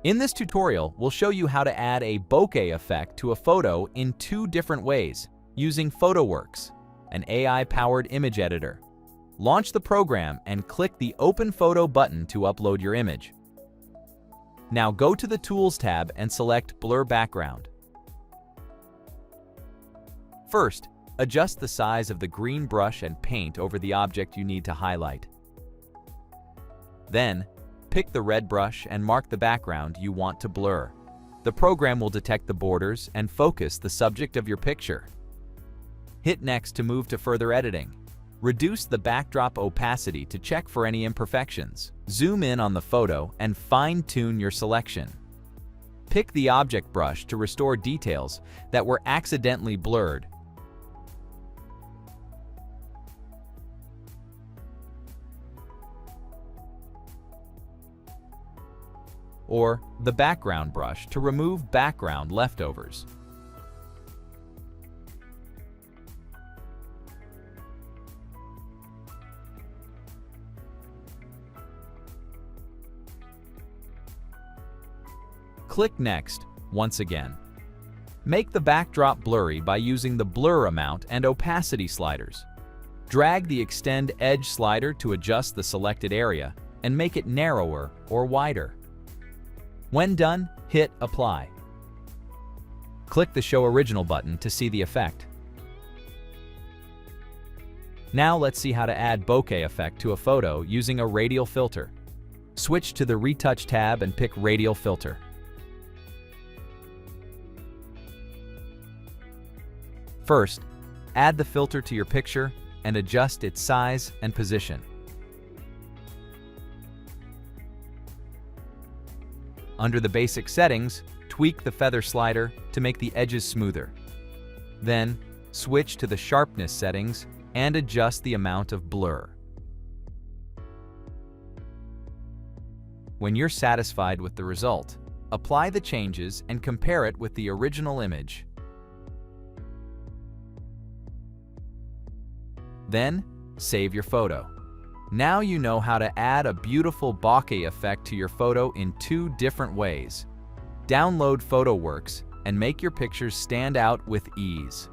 In this tutorial, we'll show you how to add a bokeh effect to a photo in 2 different ways using PhotoWorks, an AI-powered image editor. Launch the program and click the Open Photo button to upload your image. Now go to the Tools tab and select Blur Background. First, adjust the size of the green brush and paint over the object you need to highlight. Then, pick the red brush and mark the background you want to blur. The program will detect the borders and focus the subject of your picture. Hit Next to move to further editing. Reduce the backdrop opacity to check for any imperfections. Zoom in on the photo and fine-tune your selection. Pick the object brush to restore details that were accidentally blurred. Or the background brush to remove background leftovers. Click Next once again. Make the backdrop blurry by using the blur amount and opacity sliders. Drag the Extend Edge slider to adjust the selected area and make it narrower or wider. When done, hit Apply. Click the Show Original button to see the effect. Now let's see how to add bokeh effect to a photo using a radial filter. Switch to the Retouch tab and pick Radial Filter. First, add the filter to your picture and adjust its size and position. Under the basic settings, tweak the feather slider to make the edges smoother. Then, switch to the sharpness settings and adjust the amount of blur. When you're satisfied with the result, apply the changes and compare it with the original image. Then, save your photo. Now you know how to add a beautiful bokeh effect to your photo in 2 different ways. Download PhotoWorks and make your pictures stand out with ease.